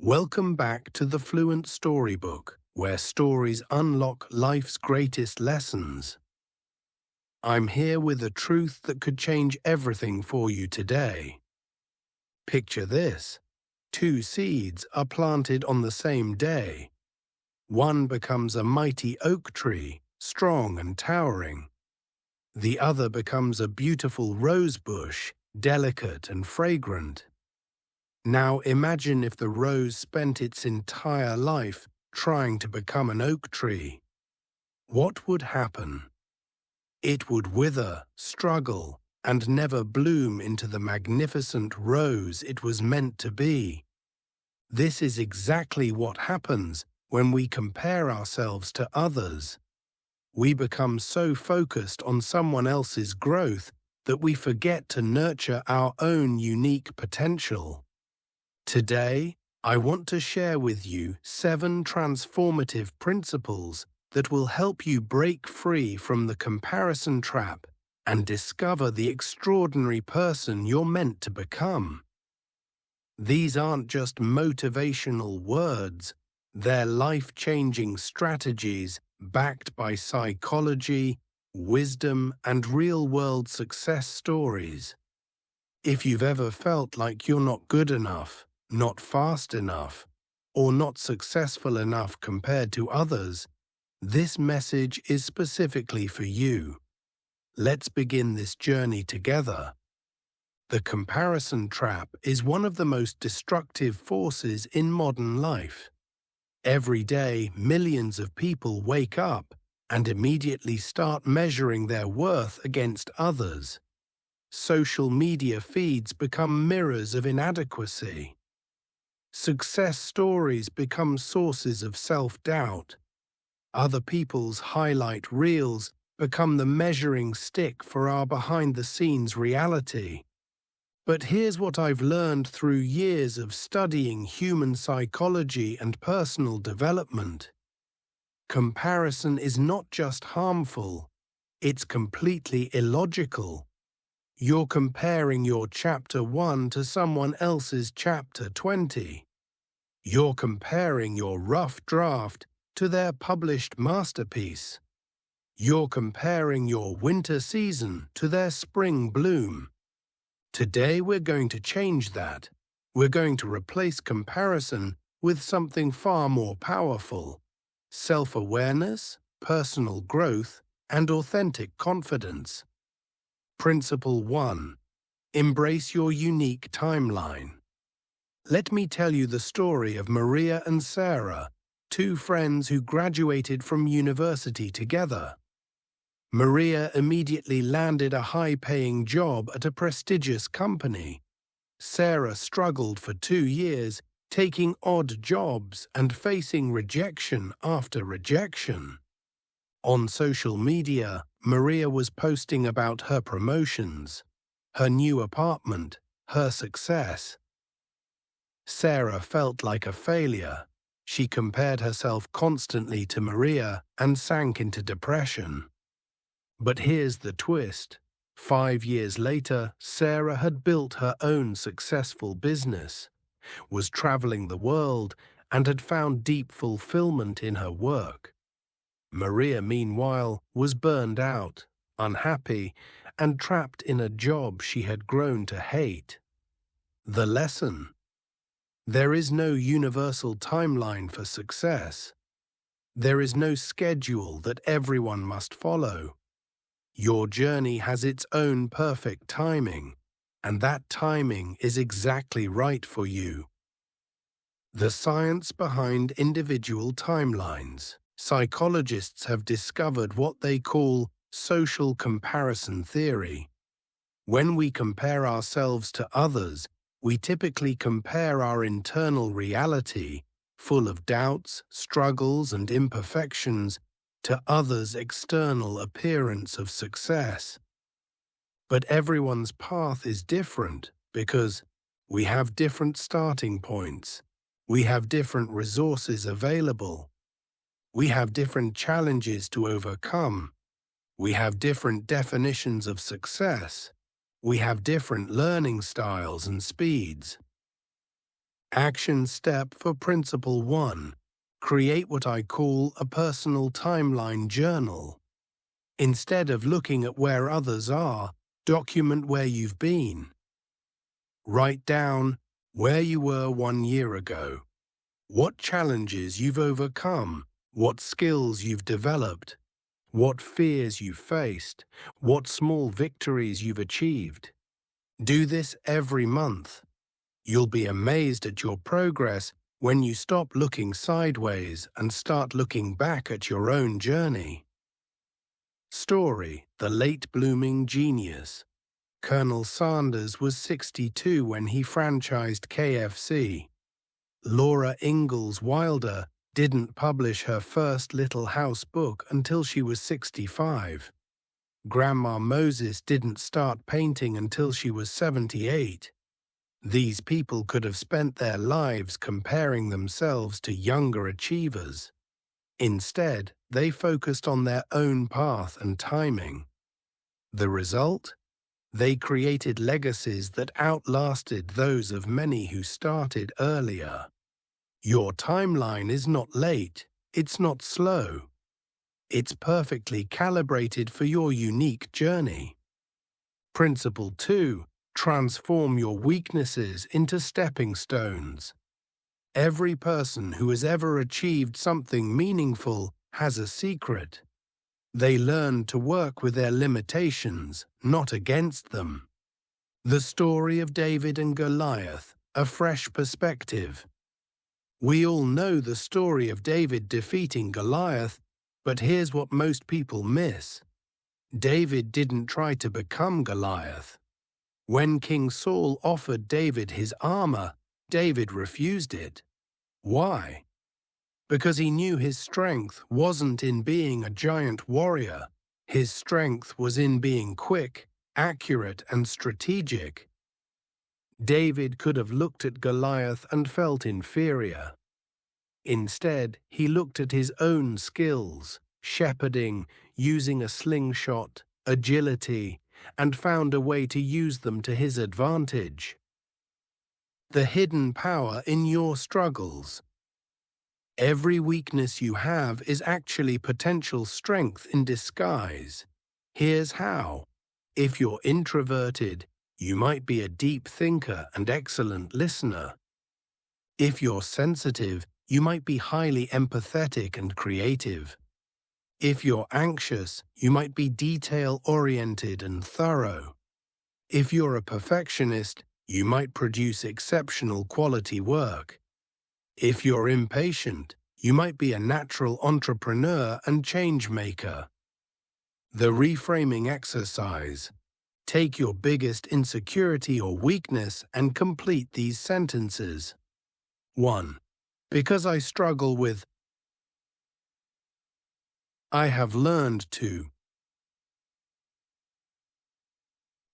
Welcome back to the Fluent Storybook, where stories unlock life's greatest lessons. I'm here with a truth that could change everything for you today. Picture this. Two seeds are planted on the same day. One becomes a mighty oak tree, strong and towering. The other becomes a beautiful rose bush, delicate and fragrant. Now imagine if the rose spent its entire life trying to become an oak tree. What would happen? It would wither, struggle, and never bloom into the magnificent rose it was meant to be. This is exactly what happens when we compare ourselves to others. We become so focused on someone else's growth that we forget to nurture our own unique potential. Today, I want to share with you 7 transformative principles that will help you break free from the comparison trap and discover the extraordinary person you're meant to become. These aren't just motivational words, they're life-changing strategies backed by psychology, wisdom, and real-world success stories. If you've ever felt like you're not good enough, not fast enough, or not successful enough compared to others, this message is specifically for you. Let's begin this journey together. The comparison trap is one of the most destructive forces in modern life. Every day, millions of people wake up and immediately start measuring their worth against others. Social media feeds become mirrors of inadequacy. Success stories become sources of self-doubt. Other people's highlight reels become the measuring stick for our behind-the-scenes reality. But here's what I've learned through years of studying human psychology and personal development. Comparison is not just harmful, it's completely illogical. You're comparing your chapter 1 to someone else's chapter 20. You're comparing your rough draft to their published masterpiece. You're comparing your winter season to their spring bloom. Today we're going to change that. We're going to replace comparison with something far more powerful: self-awareness, personal growth, and authentic confidence. Principle 1. Embrace your unique timeline. Let me tell you the story of Maria and Sarah, 2 friends who graduated from university together. Maria immediately landed a high-paying job at a prestigious company. Sarah struggled for 2 years, taking odd jobs and facing rejection after rejection. On social media, Maria was posting about her promotions, her new apartment, her success. Sarah felt like a failure. She compared herself constantly to Maria and sank into depression. But here's the twist. 5 years later, Sarah had built her own successful business, was traveling the world, and had found deep fulfillment in her work. Maria, meanwhile, was burned out, unhappy, and trapped in a job she had grown to hate. The lesson: there is no universal timeline for success. There is no schedule that everyone must follow. Your journey has its own perfect timing, and that timing is exactly right for you. The science behind individual timelines. Psychologists have discovered what they call social comparison theory. When we compare ourselves to others, we typically compare our internal reality, full of doubts, struggles, and imperfections, to others' external appearance of success. But everyone's path is different because we have different starting points. We have different resources available. We have different challenges to overcome. We have different definitions of success. We have different learning styles and speeds. Action step for Principle 1. Create what I call a personal timeline journal. Instead of looking at where others are, document where you've been. Write down where you were 1 year ago, what challenges you've overcome, what skills you've developed, what fears you've faced, what small victories you've achieved. Do this every month. You'll be amazed at your progress when you stop looking sideways and start looking back at your own journey. Story: The Late Blooming Genius. Colonel Sanders was 62 when he franchised KFC. Laura Ingalls Wilder didn't publish her first Little House book until she was 65. Grandma Moses didn't start painting until she was 78. These people could have spent their lives comparing themselves to younger achievers. Instead, they focused on their own path and timing. The result? They created legacies that outlasted those of many who started earlier. Your timeline is not late, it's not slow. It's perfectly calibrated for your unique journey. Principle 2. Transform your weaknesses into stepping stones. Every person who has ever achieved something meaningful has a secret. They learned to work with their limitations, not against them. The story of David and Goliath, a fresh perspective. We all know the story of David defeating Goliath, but here's what most people miss. David didn't try to become Goliath. When King Saul offered David his armor, David refused it. Why? Because he knew his strength wasn't in being a giant warrior. His strength was in being quick, accurate, and strategic. David could have looked at Goliath and felt inferior. Instead, he looked at his own skills, shepherding, using a slingshot, agility, and found a way to use them to his advantage. The hidden power in your struggles. Every weakness you have is actually potential strength in disguise. Here's how. If you're introverted, you might be a deep thinker and excellent listener. If you're sensitive, you might be highly empathetic and creative. If you're anxious, you might be detail-oriented and thorough. If you're a perfectionist, you might produce exceptional quality work. If you're impatient, you might be a natural entrepreneur and change maker. The reframing exercise. Take your biggest insecurity or weakness and complete these sentences. 1. Because I struggle with. I have learned to.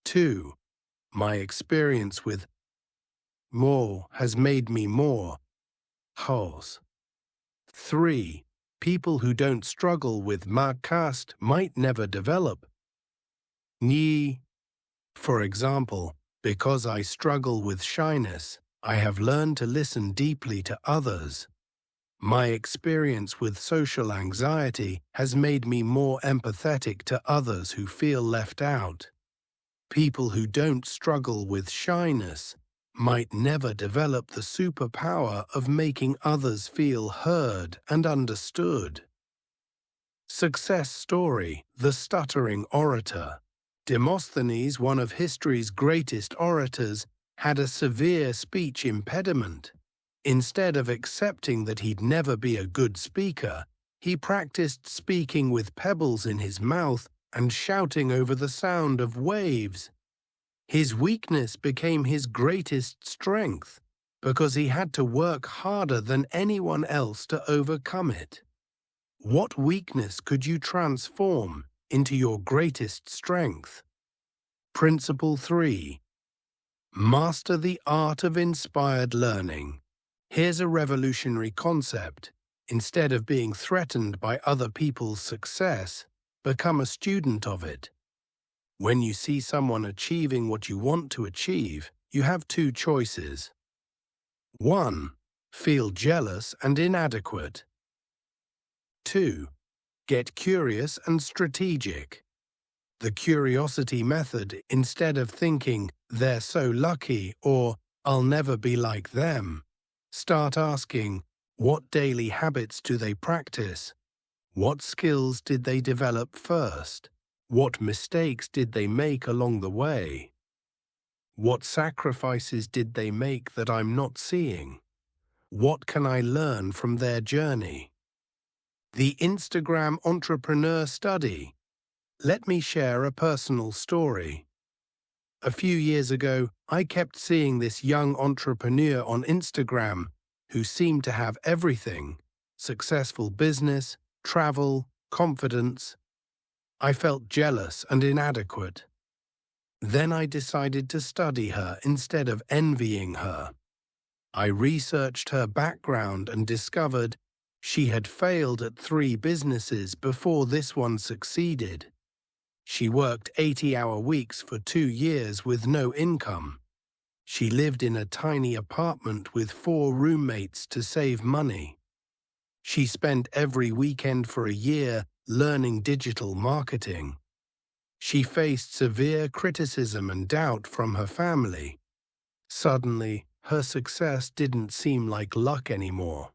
2. My experience with more has made me more whole. 3. People who don't struggle with cast might never develop. Ni. For example, because I struggle with shyness, I have learned to listen deeply to others. My experience with social anxiety has made me more empathetic to others who feel left out. People who don't struggle with shyness might never develop the superpower of making others feel heard and understood. Success story: The Stuttering Orator. Demosthenes, one of history's greatest orators, had a severe speech impediment. Instead of accepting that he'd never be a good speaker, he practiced speaking with pebbles in his mouth and shouting over the sound of waves. His weakness became his greatest strength because he had to work harder than anyone else to overcome it. What weakness could you transform into your greatest strength? Principle 3. Master the art of inspired learning. Here's a revolutionary concept. Instead of being threatened by other people's success, become a student of it. When you see someone achieving what you want to achieve, you have two choices. 1. Feel jealous and inadequate. 2. Get curious and strategic. The curiosity method, instead of thinking, "they're so lucky" or "I'll never be like them," start asking, what daily habits do they practice? What skills did they develop first? What mistakes did they make along the way? What sacrifices did they make that I'm not seeing? What can I learn from their journey? The Instagram Entrepreneur Study. Let me share a personal story. A few years ago, I kept seeing this young entrepreneur on Instagram who seemed to have everything: successful business, travel, confidence. I felt jealous and inadequate. Then I decided to study her instead of envying her. I researched her background and discovered she had failed at 3 businesses before this one succeeded. She worked 80-hour weeks for 2 years with no income. She lived in a tiny apartment with 4 roommates to save money. She spent every weekend for a year learning digital marketing. She faced severe criticism and doubt from her family. Suddenly, her success didn't seem like luck anymore.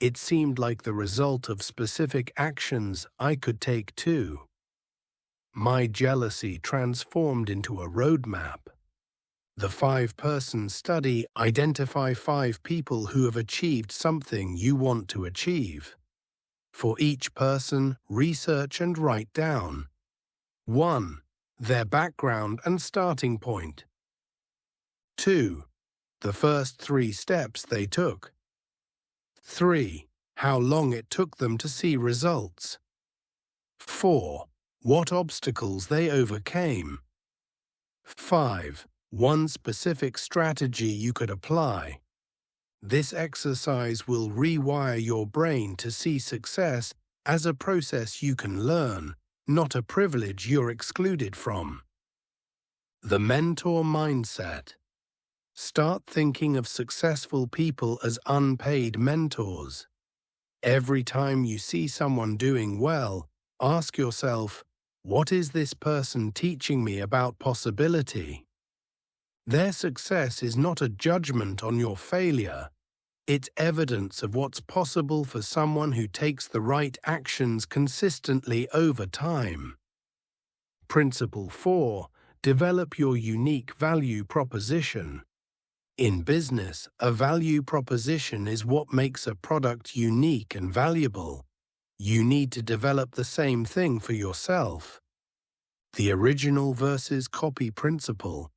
It seemed like the result of specific actions I could take too. My jealousy transformed into a roadmap. The 5-person study: identify 5 people who have achieved something you want to achieve. For each person, research and write down: 1. Their background and starting point. 2. The first 3 steps they took. 3. How long it took them to see results. 4. What obstacles they overcame. 5. One specific strategy you could apply. This exercise will rewire your brain to see success as a process you can learn, not a privilege you're excluded from. The mentor mindset. Start thinking of successful people as unpaid mentors. Every time you see someone doing well, ask yourself, what is this person teaching me about possibility? Their success is not a judgment on your failure. It's evidence of what's possible for someone who takes the right actions consistently over time. Principle 4. Develop your unique value proposition. In business, a value proposition is what makes a product unique and valuable. You need to develop the same thing for yourself. The original versus copy principle.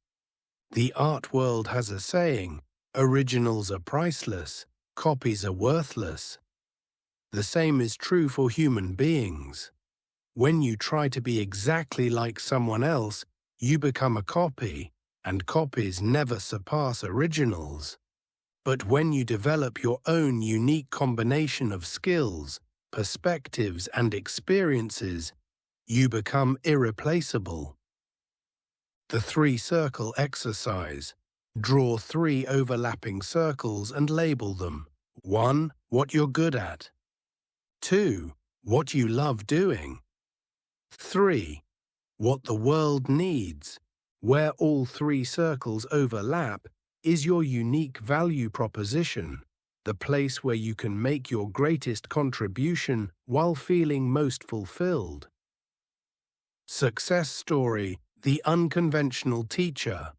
The art world has a saying: originals are priceless, copies are worthless. The same is true for human beings. When you try to be exactly like someone else, you become a copy, and copies never surpass originals. But when you develop your own unique combination of skills, perspectives, and experiences, you become irreplaceable. The 3-circle exercise. Draw 3 overlapping circles and label them. 1. What you're good at. 2. What you love doing. 3. What the world needs. Where all 3 circles overlap is your unique value proposition, the place where you can make your greatest contribution while feeling most fulfilled. Success story: the unconventional teacher.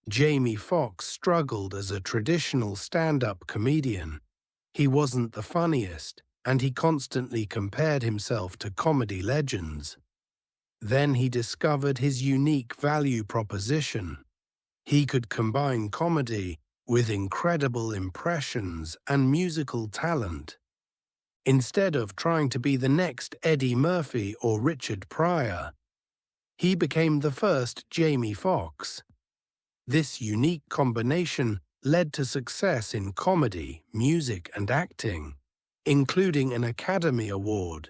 Jamie Foxx struggled as a traditional stand-up comedian. He wasn't the funniest, and he constantly compared himself to comedy legends. Then he discovered his unique value proposition. He could combine comedy with incredible impressions and musical talent. Instead of trying to be the next Eddie Murphy or Richard Pryor, he became the first Jamie Foxx. This unique combination led to success in comedy, music, and acting, including an Academy Award.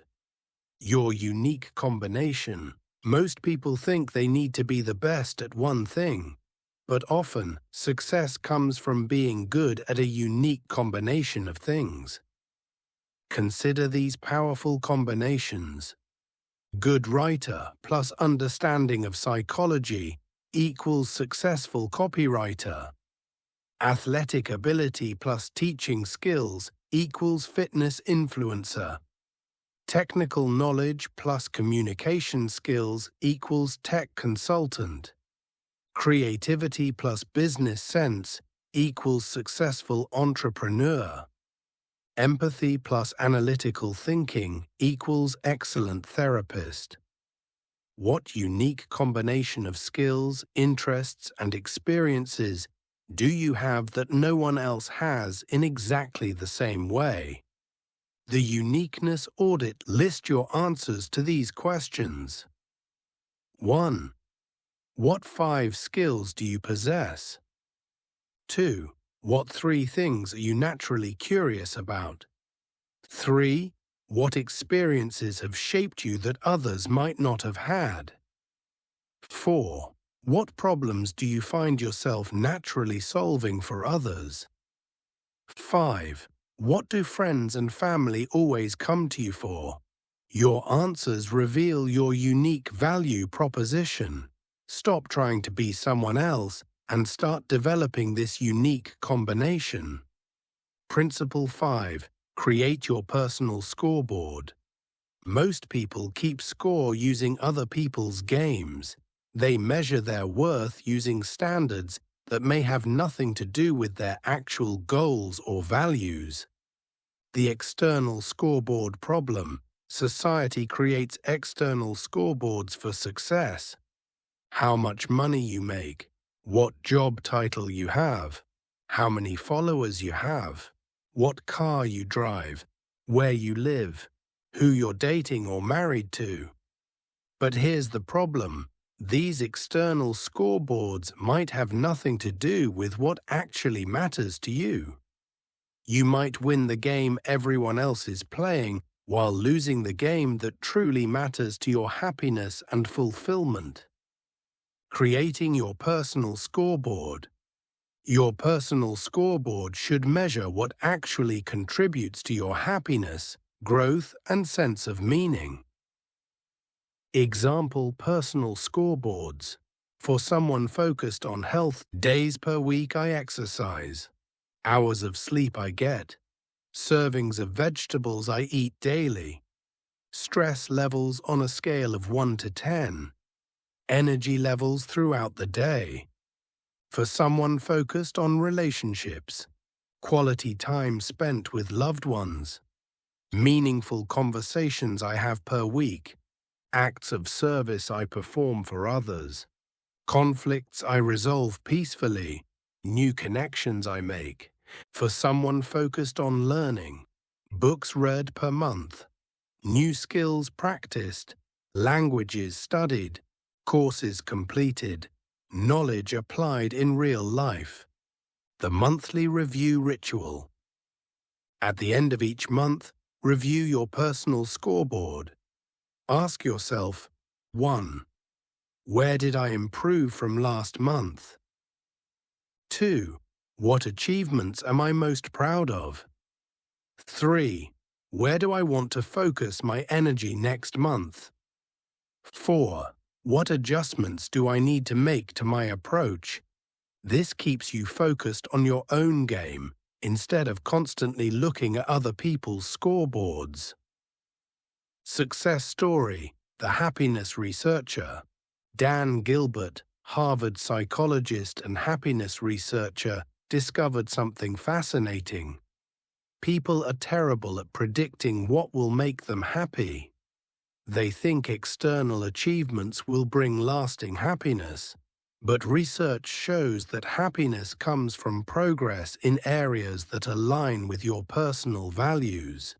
Your unique combination. Most people think they need to be the best at one thing, but often success comes from being good at a unique combination of things. Consider these powerful combinations. Good writer plus understanding of psychology equals successful copywriter. Athletic ability plus teaching skills equals fitness influencer. Technical knowledge plus communication skills equals tech consultant. Creativity plus business sense equals successful entrepreneur. Empathy plus analytical thinking equals excellent therapist. What unique combination of skills, interests, and experiences do you have that no one else has in exactly the same way? The Uniqueness Audit lists your answers to these questions. 1. What 5 skills do you possess? 2. What 3 things are you naturally curious about? 3. What experiences have shaped you that others might not have had? 4. What problems do you find yourself naturally solving for others? 5. What do friends and family always come to you for? Your answers reveal your unique value proposition. Stop trying to be someone else and start developing this unique combination. Principle 5. Create your personal scoreboard. Most people keep score using other people's games. They measure their worth using standards that may have nothing to do with their actual goals or values. The external scoreboard problem. Society creates external scoreboards for success. How much money you make, what job title you have, how many followers you have, what car you drive, where you live, who you're dating or married to. But here's the problem. These external scoreboards might have nothing to do with what actually matters to you. You might win the game everyone else is playing while losing the game that truly matters to your happiness and fulfillment. Creating your personal scoreboard. Your personal scoreboard should measure what actually contributes to your happiness, growth, and sense of meaning. Example personal scoreboards. For someone focused on health, days per week I exercise, hours of sleep I get, servings of vegetables I eat daily, stress levels on a scale of 1 to 10, energy levels throughout the day. For someone focused on relationships, quality time spent with loved ones, meaningful conversations I have per week, acts of service I perform for others, conflicts I resolve peacefully, new connections I make. For someone focused on learning, books read per month, new skills practiced, languages studied, courses completed, knowledge applied in real life. The monthly review ritual. At the end of each month, review your personal scoreboard. Ask yourself, 1. Where did I improve from last month? 2. What achievements am I most proud of? 3. Where do I want to focus my energy next month? 4. What adjustments do I need to make to my approach? This keeps you focused on your own game instead of constantly looking at other people's scoreboards. Success story: the happiness researcher. Dan Gilbert, Harvard psychologist and happiness researcher, discovered something fascinating. People are terrible at predicting what will make them happy. They think external achievements will bring lasting happiness, but research shows that happiness comes from progress in areas that align with your personal values.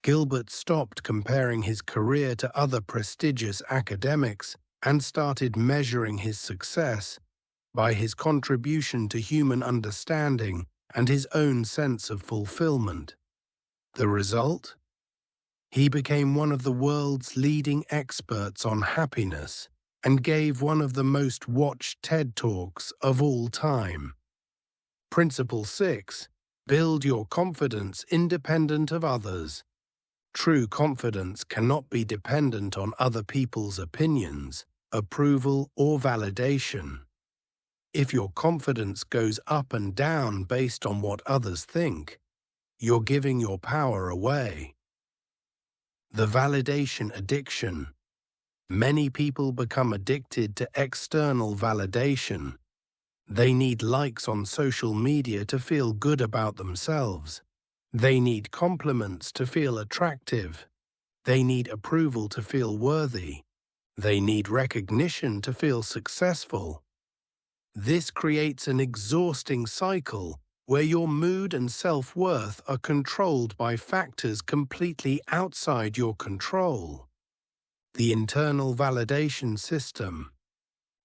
Gilbert stopped comparing his career to other prestigious academics and started measuring his success by his contribution to human understanding and his own sense of fulfillment. The result? He became one of the world's leading experts on happiness, and gave one of the most watched TED Talks of all time. Principle 6. Build your confidence independent of others. True confidence cannot be dependent on other people's opinions, approval, or validation. If your confidence goes up and down based on what others think, you're giving your power away. The validation addiction. Many people become addicted to external validation. They need likes on social media to feel good about themselves. They need compliments to feel attractive. They need approval to feel worthy. They need recognition to feel successful. This creates an exhausting cycle where your mood and self-worth are controlled by factors completely outside your control. The internal validation system.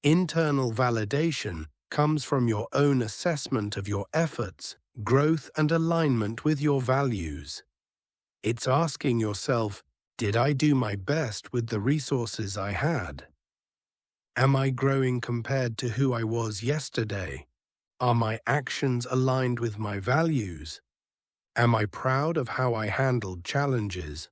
Internal validation comes from your own assessment of your efforts, growth, and alignment with your values. It's asking yourself, did I do my best with the resources I had? Am I growing compared to who I was yesterday? Are my actions aligned with my values? Am I proud of how I handled challenges?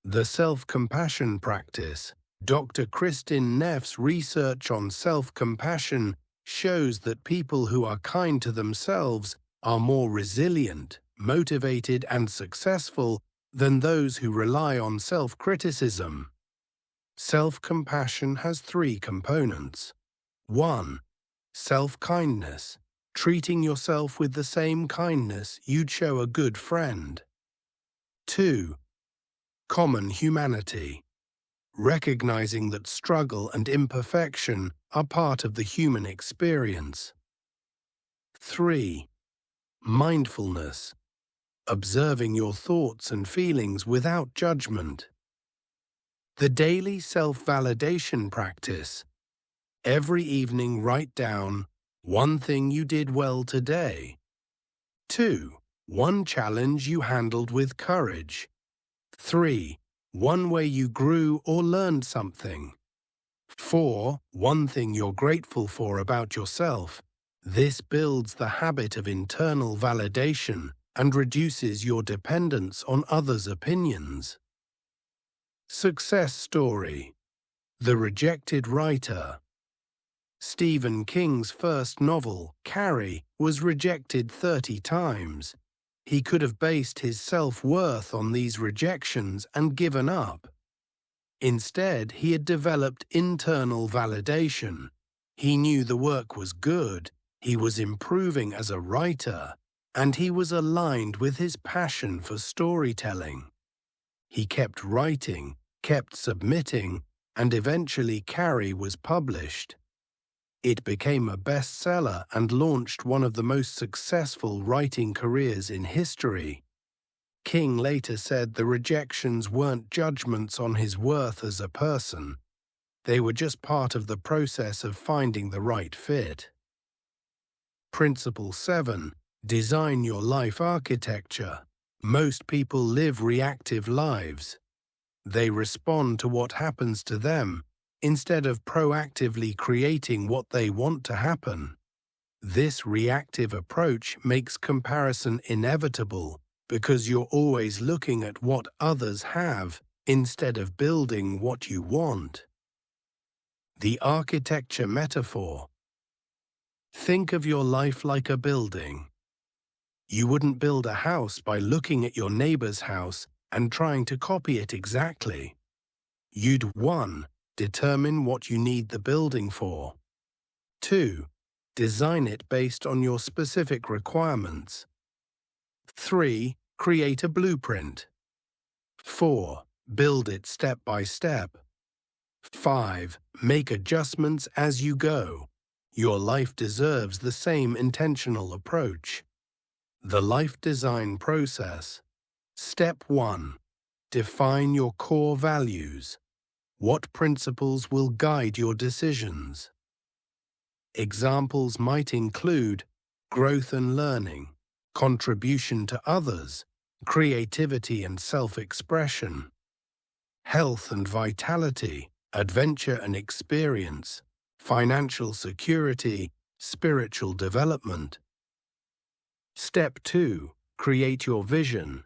The self-compassion practice. Dr. Kristin Neff's research on self-compassion shows that people who are kind to themselves are more resilient, motivated, and successful than those who rely on self-criticism. Self-compassion has 3 components. 1. Self-kindness, treating yourself with the same kindness you'd show a good friend. 2. Common humanity, recognizing that struggle and imperfection are part of the human experience. 3. Mindfulness, observing your thoughts and feelings without judgment. The daily self-validation practice. Every evening write down 1 thing you did well today. 2. 1 challenge you handled with courage. 3. 1 way you grew or learned something. 4. 1 thing you're grateful for about yourself. This builds the habit of internal validation and reduces your dependence on others' opinions. Success story. The Rejected Writer. Stephen King's first novel, Carrie, was rejected 30 times. He could have based his self-worth on these rejections and given up. Instead, he had developed internal validation. He knew the work was good, he was improving as a writer, and he was aligned with his passion for storytelling. He kept writing, kept submitting, and eventually Carrie was published. It became a bestseller and launched one of the most successful writing careers in history. King later said the rejections weren't judgments on his worth as a person. They were just part of the process of finding the right fit. Principle 7. Design your life architecture. Most people live reactive lives. They respond to what happens to them, instead of proactively creating what they want to happen. This reactive approach makes comparison inevitable because you're always looking at what others have instead of building what you want. The architecture metaphor. Think of your life like a building. You wouldn't build a house by looking at your neighbor's house and trying to copy it exactly. You'd 1. Determine what you need the building for. 2. Design it based on your specific requirements. 3. Create a blueprint. 4. Build it step by step. 5. Make adjustments as you go. Your life deserves the same intentional approach. The life design process. Step 1. Define your core values. What principles will guide your decisions? Examples might include growth and learning, contribution to others, creativity and self-expression, health and vitality, adventure and experience, financial security, spiritual development. Step 2. Create your vision.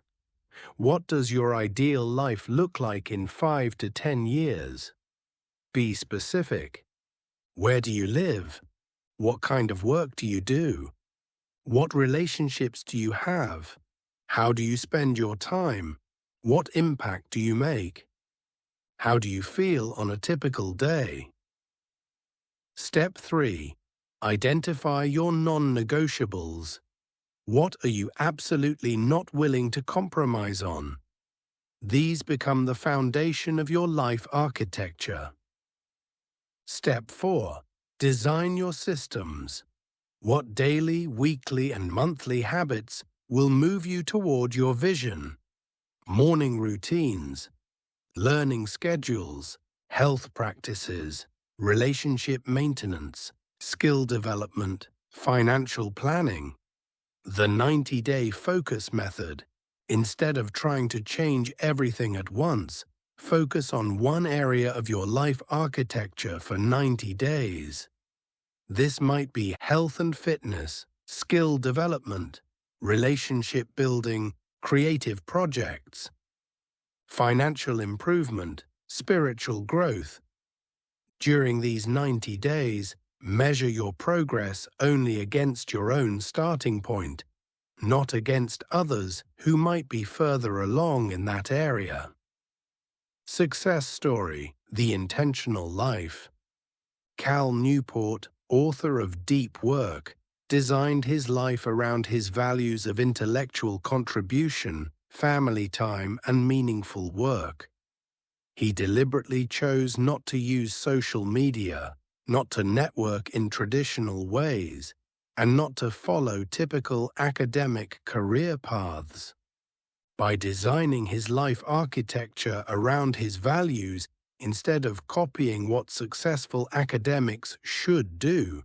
What does your ideal life look like in 5 to 10 years? Be specific. Where do you live? What kind of work do you do? What relationships do you have? How do you spend your time? What impact do you make? How do you feel on a typical day? Step 3. Identify your non-negotiables. What are you absolutely not willing to compromise on? These become the foundation of your life architecture. Step 4. Design your systems. What daily, weekly, and monthly habits will move you toward your vision? Morning routines, learning schedules, health practices, relationship maintenance, skill development, financial planning. The 90-day focus method. Instead of trying to change everything at once, focus on one area of your life architecture for 90 days. This might be health and fitness, skill development, relationship building, creative projects, financial improvement, spiritual growth. During these 90 days, measure your progress only against your own starting point, not against others who might be further along in that area. Success story: The Intentional Life. Cal Newport, author of Deep Work, designed his life around his values of intellectual contribution, family time, and meaningful work. He deliberately chose not to use social media, not to network in traditional ways, and not to follow typical academic career paths. By designing his life architecture around his values instead of copying what successful academics should do,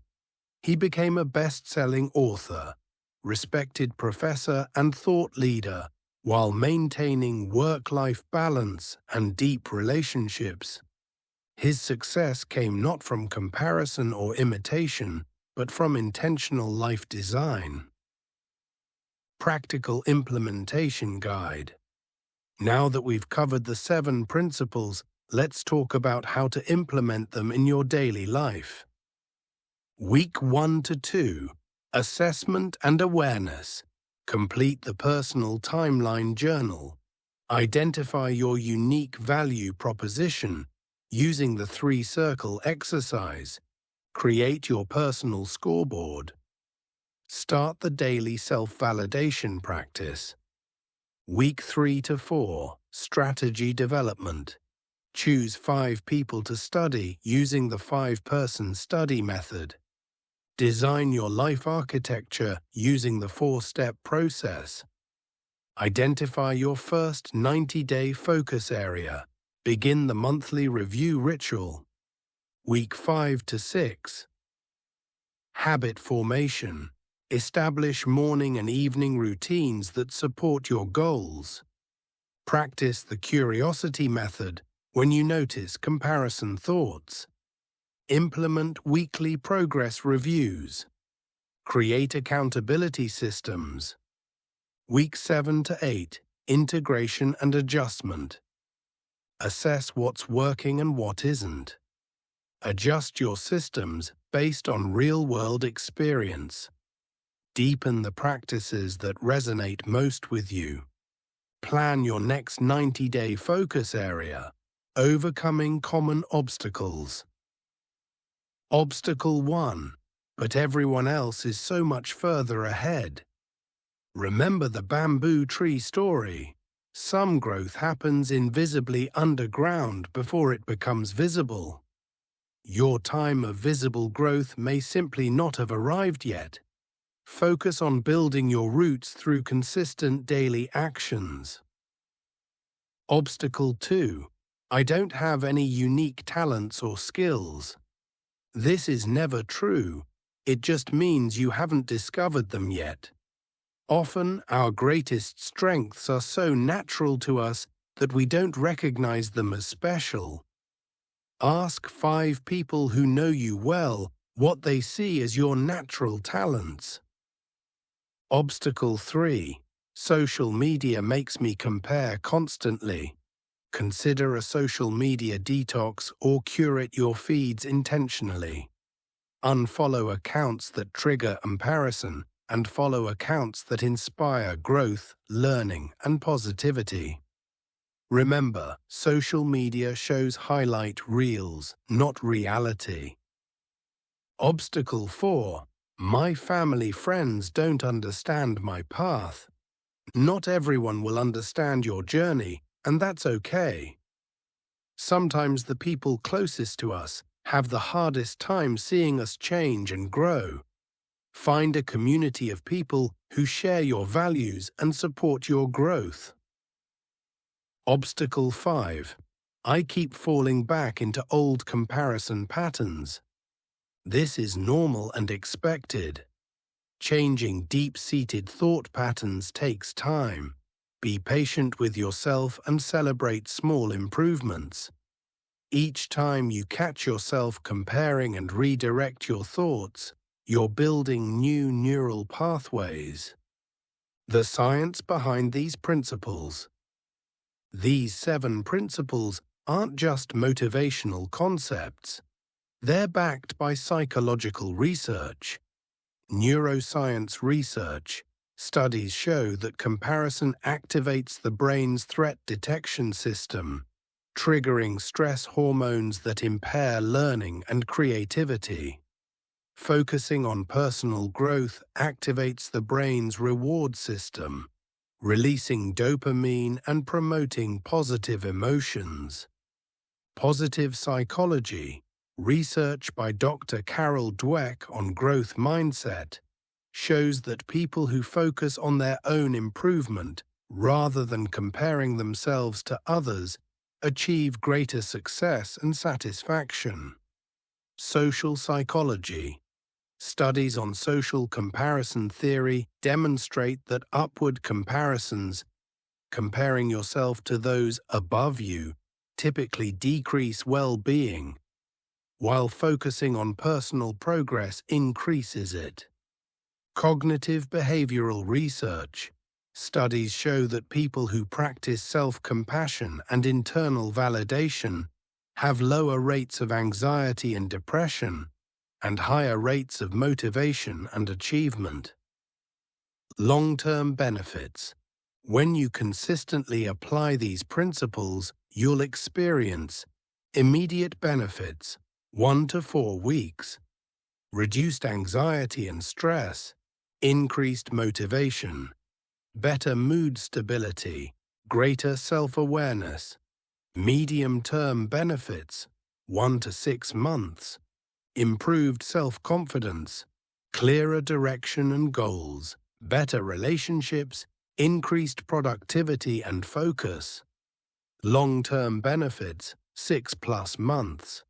he became a best-selling author, respected professor, and thought leader, while maintaining work-life balance and deep relationships. His success came not from comparison or imitation, but from intentional life design. Practical Implementation Guide. Now that we've covered the 7 principles, let's talk about how to implement them in your daily life. Week 1 to 2. Assessment and Awareness. Complete the personal timeline journal. Identify your unique value proposition using the 3-circle exercise. Create your personal scoreboard. Start the daily self-validation practice. Week 3 to 4. Strategy development. Choose 5 people to study using the 5-person study method. Design your life architecture using the 4-step process. Identify your first 90-day focus area. Begin the monthly review ritual. Week 5 to 6. Habit formation. Establish morning and evening routines that support your goals. Practice the curiosity method when you notice comparison thoughts. Implement weekly progress reviews. Create accountability systems. Week 7 to 8. Integration and adjustment. Assess what's working and what isn't. Adjust your systems based on real-world experience. Deepen the practices that resonate most with you. Plan your next 90-day focus area. Overcoming common obstacles. Obstacle 1. But everyone else is so much further ahead. Remember the bamboo tree story. Some growth happens invisibly underground before it becomes visible. Your time of visible growth may simply not have arrived yet. Focus on building your roots through consistent daily actions. Obstacle 2. I don't have any unique talents or skills. This is never true. It just means you haven't discovered them yet. Often, our greatest strengths are so natural to us that we don't recognize them as special. Ask 5 people who know you well what they see as your natural talents. Obstacle 3. Social media makes me compare constantly. Consider a social media detox or curate your feeds intentionally. Unfollow accounts that trigger comparison and follow accounts that inspire growth, learning, and positivity. Remember, social media shows highlight reels, not reality. Obstacle 4. My family friends don't understand my path. Not everyone will understand your journey, and that's okay. Sometimes the people closest to us have the hardest time seeing us change and grow. Find a community of people who share your values and support your growth. Obstacle 5. I keep falling back into old comparison patterns. This is normal and expected. Changing deep-seated thought patterns takes time. Be patient with yourself and celebrate small improvements. Each time you catch yourself comparing and redirect your thoughts, you're building new neural pathways. The science behind these principles. These 7 principles aren't just motivational concepts. They're backed by psychological research. Neuroscience research. Studies show that comparison activates the brain's threat detection system, triggering stress hormones that impair learning and creativity. Focusing on personal growth activates the brain's reward system, releasing dopamine and promoting positive emotions. Positive psychology. Research by Dr. Carol Dweck on growth mindset shows that people who focus on their own improvement rather than comparing themselves to others achieve greater success and satisfaction. Social psychology. Studies on social comparison theory demonstrate that upward comparisons, comparing yourself to those above you, typically decrease well-being, while focusing on personal progress increases it. Cognitive behavioral research. Studies show that people who practice self-compassion and internal validation have lower rates of anxiety and depression, and higher rates of motivation and achievement. Long-term benefits. When you consistently apply these principles, you'll experience immediate benefits, 1 to 4 weeks, reduced anxiety and stress, increased motivation, better mood stability, greater self-awareness, medium-term benefits, 1 to 6 months, improved self-confidence, clearer direction and goals, better relationships, increased productivity and focus. Long-term benefits, 6+ months.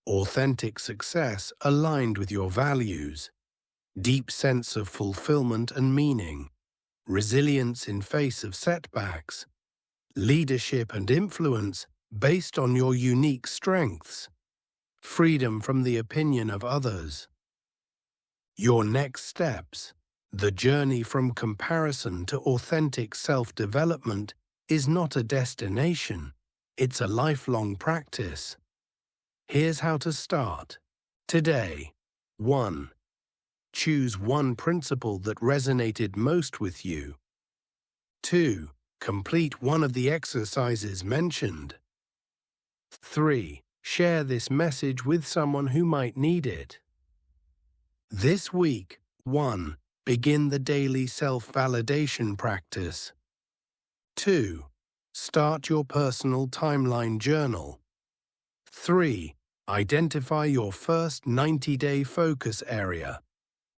Authentic success aligned with your values. Deep sense of fulfillment and meaning. Resilience in face of setbacks. Leadership and influence based on your unique strengths. Freedom from the opinion of others. Your next steps. The journey from comparison to authentic self-development is not a destination, it's a lifelong practice. Here's how to start. Today. 1. Choose one principle that resonated most with you. 2. Complete one of the exercises mentioned. 3. Share this message with someone who might need it. This week. 1. Begin the daily self-validation practice. 2. Start your personal timeline journal. 3. Identify your first 90-day focus area.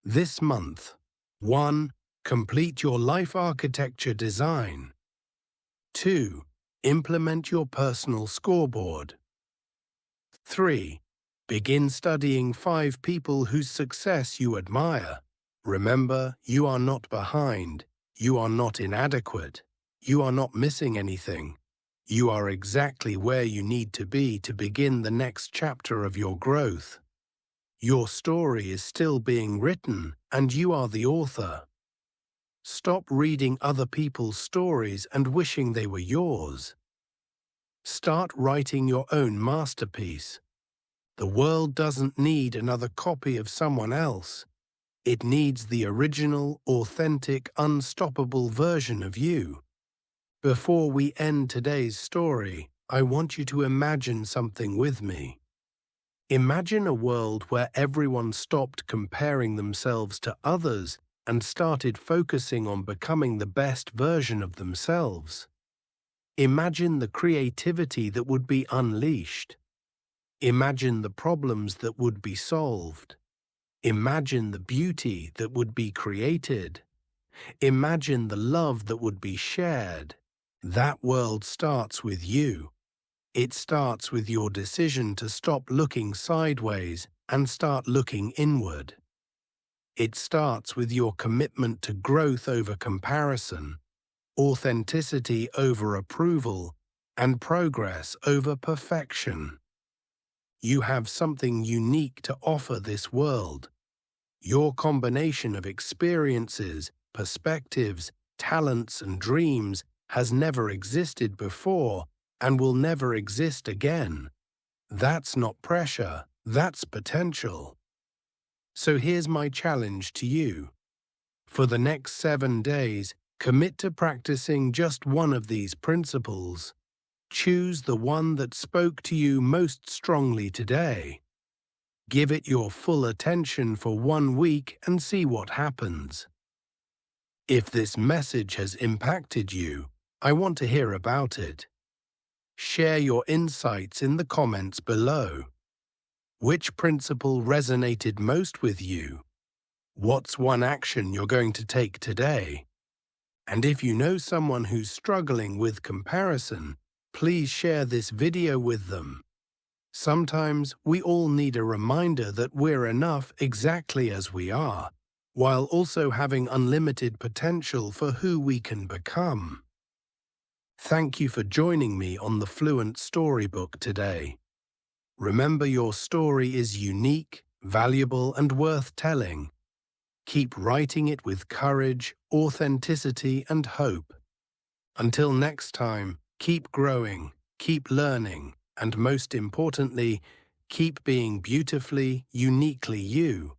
This month. 1. Complete your life architecture design. 2. Implement your personal scoreboard. 3. Begin studying 5 people whose success you admire. Remember, you are not behind. You are not inadequate. You are not missing anything. You are exactly where you need to be to begin the next chapter of your growth. Your story is still being written, and you are the author. Stop reading other people's stories and wishing they were yours. Start writing your own masterpiece. The world doesn't need another copy of someone else. It needs the original, authentic, unstoppable version of you. Before we end today's story, I want you to imagine something with me. Imagine a world where everyone stopped comparing themselves to others and started focusing on becoming the best version of themselves. Imagine the creativity that would be unleashed. Imagine the problems that would be solved. Imagine the beauty that would be created. Imagine the love that would be shared. That world starts with you. It starts with your decision to stop looking sideways and start looking inward. It starts with your commitment to growth over comparison, authenticity over approval, and progress over perfection. You have something unique to offer this world. Your combination of experiences, perspectives, talents, and dreams has never existed before and will never exist again. That's not pressure, that's potential. So here's my challenge to you. For the next 7 days, commit to practicing just one of these principles. Choose the one that spoke to you most strongly today. Give it your full attention for 1 week and see what happens. If this message has impacted you, I want to hear about it. Share your insights in the comments below. Which principle resonated most with you? What's one action you're going to take today? And if you know someone who's struggling with comparison, please share this video with them. Sometimes we all need a reminder that we're enough exactly as we are, while also having unlimited potential for who we can become. Thank you for joining me on the Fluent Storybook today. Remember, your story is unique, valuable, and worth telling. Keep writing it with courage, authenticity, and hope. Until next time, keep growing, keep learning, and most importantly, keep being beautifully, uniquely you.